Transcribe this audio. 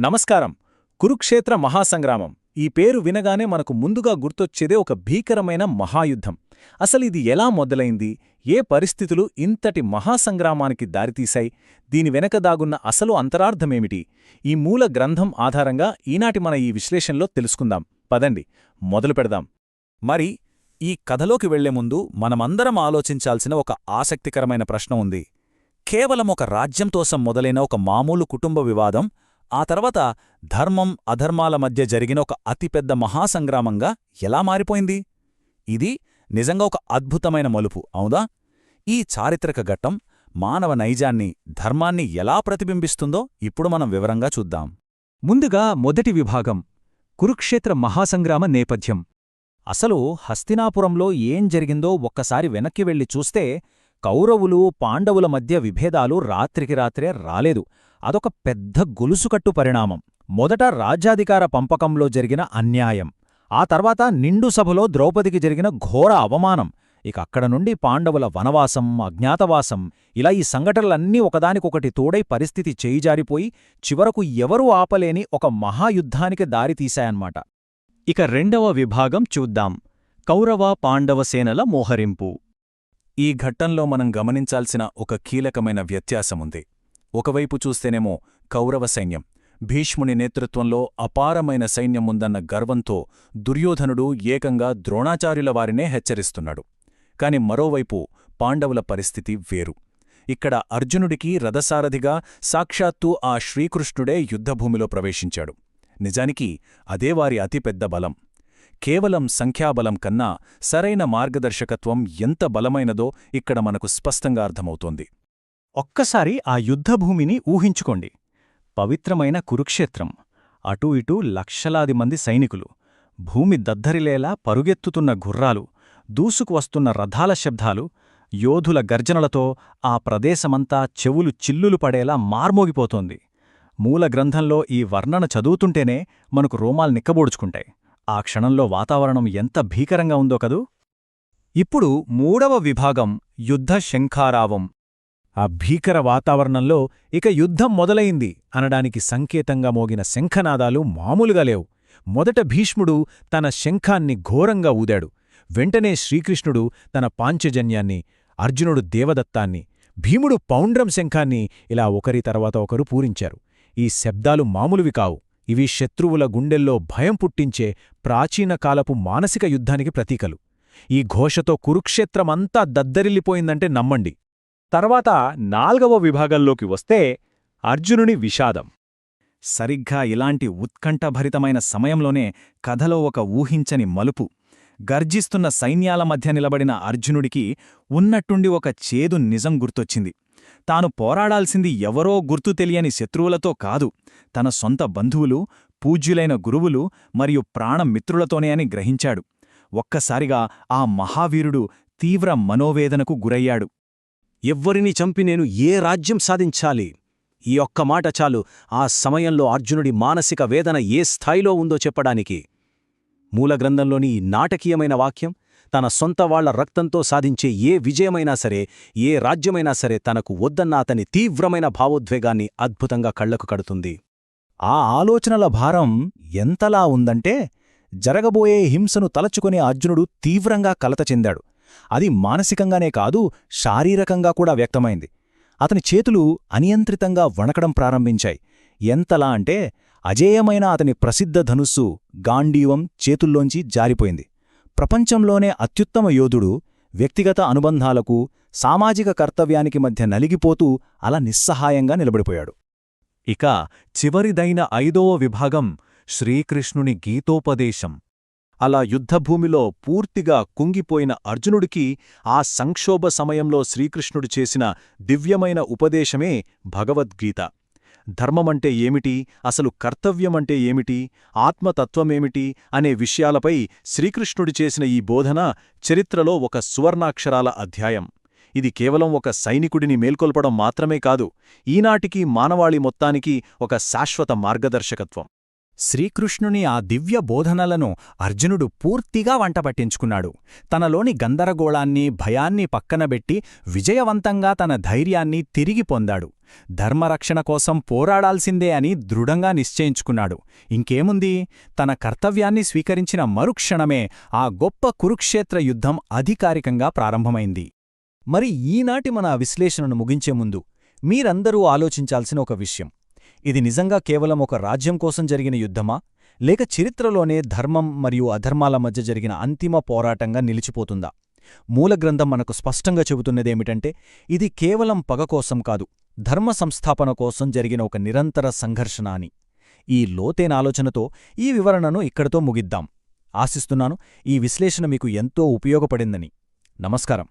నమస్కారం. కురుక్షేత్ర మహాసంగ్రామం ఈ పేరు వినగానే మనకు ముందుగా గుర్తొచ్చేదే ఒక భీకరమైన మహాయుద్ధం. అసలిది ఎలా మొదలైంది, ఏ పరిస్థితులు ఇంతటి మహాసంగ్రామానికి దారితీశాయి, దీని వెనక దాగున్న అసలు అంతరార్థమేమిటి, ఈ మూల గ్రంథం ఆధారంగా ఈనాటి మన ఈ విశ్లేషణలో తెలుసుకుందాం. పదండి, మొదలు పెడదాం. మరి ఈ కథలోకి వెళ్లే ముందు మనమందరం ఆలోచించాల్సిన ఒక ఆసక్తికరమైన ప్రశ్న ఉంది. కేవలం ఒక రాజ్యంతోసం మొదలైన ఒక మామూలు కుటుంబ వివాదం ఆ తర్వాత ధర్మం అధర్మాల మధ్య జరిగిన ఒక అతిపెద్ద మహాసంగ్రామంగా ఎలా మారిపోయింది? ఇది నిజంగా ఒక అద్భుతమైన మలుపు, అవుదా? ఈ చారిత్రక ఘట్టం మానవ నైజాన్ని, ధర్మాన్ని ఎలా ప్రతిబింబిస్తుందో ఇప్పుడు మనం వివరంగా చూద్దాం. ముందుగా మొదటి విభాగం, కురుక్షేత్ర మహాసంగ్రామ నేపథ్యం. అసలు హస్తినాపురంలో ఏం జరిగిందో ఒక్కసారి వెనక్కి వెళ్లి చూస్తే కౌరవులు పాండవుల మధ్య విభేదాలు రాత్రికి రాత్రే రాలేదు. అదొక పెద్ద గొలుసుకట్టు పరిణామం. మొదట రాజ్యాధికార పంపకంలో జరిగిన అన్యాయం, ఆ తర్వాత నిండు సభలో ద్రౌపదికి జరిగిన ఘోర అవమానం, ఇక అక్కడ నుండి పాండవుల వనవాసం, అజ్ఞాతవాసం, ఇలా ఈ సంఘటనలన్నీ ఒకదానికొకటి తోడై పరిస్థితి చేయిజారిపోయి చివరకు ఎవరూ ఆపలేని ఒక మహాయుద్ధానికి దారితీశాయన్నమాట. ఇక రెండవ విభాగం చూద్దాం, కౌరవ పాండవ సేనల మోహరింపు. ఈ ఘట్టంలో మనం గమనించాల్సిన ఒక కీలకమైన వ్యత్యాసముంది. ఒకవైపు చూస్తేనేమో కౌరవ సైన్యం, భీష్ముని నేతృత్వంలో అపారమైన సైన్యముందన్న గర్వంతో దుర్యోధనుడు ఏకంగా ద్రోణాచార్యుల వారినే హెచ్చరిస్తున్నాడు. కాని మరోవైపు పాండవుల పరిస్థితి వేరు. ఇక్కడ అర్జునుడికి రథసారథిగా సాక్షాత్తూ ఆ శ్రీకృష్ణుడే యుద్ధభూమిలో ప్రవేశించాడు. నిజానికి అదే వారి అతిపెద్ద బలం. కేవలం సంఖ్యాబలం కన్నా సరైన మార్గదర్శకత్వం ఎంత బలమైనదో ఇక్కడ మనకు స్పష్టంగా అర్థమవుతోంది. ఒక్కసారి ఆ యుద్ధభూమిని ఊహించుకోండి. పవిత్రమైన కురుక్షేత్రం, అటూ ఇటూ లక్షలాది మంది సైనికులు, భూమి దద్దరిలేలా పరుగెత్తుతున్న గుర్రాలు, దూసుకు వస్తున్న రథాల శబ్దాలు, యోధుల గర్జనలతో ఆ ప్రదేశమంతా చెవులు చిల్లులు పడేలా మార్మోగిపోతోంది. మూల గ్రంథంలో ఈ వర్ణన చదువుతుంటేనే మనకు రోమాలు నిక్కబోడుచుకుంటాయి. ఆ క్షణంలో వాతావరణం ఎంత భీకరంగా ఉందో కదూ. ఇప్పుడు మూడవ విభాగం, యుద్ధ శంఖారావం. ఆ భీకర వాతావరణంలో ఇక యుద్ధం మొదలైంది అనడానికి సంకేతంగా మోగిన శంఖనాదాలు మామూలుగా లేవు. మొదట భీష్ముడు తన శంఖాన్ని ఘోరంగా ఊదాడు. వెంటనే శ్రీకృష్ణుడు తన పాంచజన్యాన్ని, అర్జునుడు దేవదత్తాన్ని, భీముడు పౌండ్రం శంఖాన్ని ఇలా ఒకరి తర్వాత ఒకరు పూరించారు. ఈ శబ్దాలు మామూలువి కావు. ఇవి శత్రువుల గుండెల్లో భయం పుట్టించే ప్రాచీనకాలపు మానసిక యుద్ధానికి ప్రతీకలు. ఈ ఘోషతో కురుక్షేత్రమంతా దద్దరిల్లిపోయిందంటే నమ్మండి. తర్వాత నాల్గవ విభాగంలోకి వస్తే అర్జునుని విషాదం. సరిగ్గా ఇలాంటి ఉత్కంఠభరితమైన సమయంలోనే కథలో ఒక ఊహించని మలుపు. గర్జిస్తున్న సైన్యాల మధ్య నిలబడిన అర్జునుడికి ఉన్నట్టుండి ఒక చేదు నిజం గుర్తొచ్చింది. తాను పోరాడాల్సింది ఎవరో గుర్తు తెలియని శత్రువులతో కాదు, తన సొంత బంధువులు, పూజ్యులైన గురువులు మరియు ప్రాణమిత్రులతోనే అని గ్రహించాడు. ఒక్కసారిగా ఆ మహావీరుడు తీవ్ర మనోవేదనకు గురయ్యాడు. ఎవ్వరిని చంపి నేను ఏ రాజ్యం సాధించాలి? ఈ ఒక్క మాట చాలు ఆ సమయంలో అర్జునుడి మానసిక వేదన ఏ స్థాయిలో ఉందో చెప్పడానికి. మూలగ్రంథంలోని ఈ నాటకీయమైన వాక్యం తన సొంత వాళ్ల రక్తంతో సాధించే ఏ విజయమైనా సరే, ఏ రాజ్యమైనా సరే తనకు వద్దన్న అతని తీవ్రమైన భావోద్వేగాన్ని అద్భుతంగా కళ్లకు కడుతుంది. ఆ ఆలోచనల భారం ఎంతలా ఉందంటే జరగబోయే హింసను తలచుకునే అర్జునుడు తీవ్రంగా కలత చెందాడు. అది మానసికంగానే కాదు, శారీరకంగా కూడా వ్యక్తమైంది. అతని చేతులు అనియంత్రితంగా వణకడం ప్రారంభించాయి. ఎంతలా అంటే అజేయమైన అతని ప్రసిద్ధ ధనుస్సు గాండీవం చేతుల్లోంచి జారిపోయింది. ప్రపంచంలోనే అత్యుత్తమ యోధుడు వ్యక్తిగత అనుబంధాలకు, సామాజిక కర్తవ్యానికి మధ్య నలిగిపోతూ అలా నిస్సహాయంగా నిలబడిపోయాడు. ఇక చివరిదైన ఐదవ విభాగం, శ్రీకృష్ణుని గీతోపదేశం. అలా యుద్ధభూమిలో పూర్తిగా కుంగిపోయిన అర్జునుడికి ఆ సంక్షోభ సమయంలో శ్రీకృష్ణుడు చేసిన దివ్యమైన ఉపదేశమే భగవద్గీత. ధర్మమంటే ఏమిటి, అసలు కర్తవ్యమంటే ఏమిటి, ఆత్మతత్వమేమిటి అనే విషయాలపై శ్రీకృష్ణుడు చేసిన ఈ బోధన చరిత్రలో ఒక సువర్ణాక్షరాల అధ్యాయం. ఇది కేవలం ఒక సైనికుడిని మేల్కొల్పడం మాత్రమే కాదు, ఈనాటికి మానవాళి మొత్తానికి ఒక శాశ్వత మార్గదర్శకత్వం. శ్రీకృష్ణుని ఆ దివ్య బోధనలను అర్జునుడు పూర్తిగా వంటపట్టించుకున్నాడు. తనలోని గందరగోళాన్ని, భయాన్ని పక్కనబెట్టి విజయవంతంగా తన ధైర్యాన్ని తిరిగి పొందాడు. ధర్మరక్షణ కోసం పోరాడాల్సిందే అని దృఢంగా నిశ్చయించుకున్నాడు. ఇంకేముంది, తన కర్తవ్యాన్ని స్వీకరించిన మరుక్షణమే ఆ గొప్ప కురుక్షేత్ర యుద్ధం అధికారికంగా ప్రారంభమైంది. మరి ఈనాటి మన విశ్లేషణను ముగించే ముందు మీరందరూ ఆలోచించాల్సిన ఒక విషయం. ఇది నిజంగా కేవలం ఒక రాజ్యం కోసం జరిగిన యుద్ధమా, లేక చరిత్రలోనే ధర్మం మరియు అధర్మాల మధ్య జరిగిన అంతిమ పోరాటంగా నిలిచిపోతుందా? మూలగ్రంథం మనకు స్పష్టంగా చెబుతున్నదేమిటంటే, ఇది కేవలం పగ కోసం కాదు, ధర్మ సంస్థాపన కోసం జరిగిన ఒక నిరంతర సంఘర్షణ అని. ఈ లోతైన ఆలోచనతో ఈ వివరణను ఇక్కడితో ముగిద్దాం. ఆశిస్తున్నాను ఈ విశ్లేషణ మీకు ఎంతో ఉపయోగపడిందని. నమస్కారం.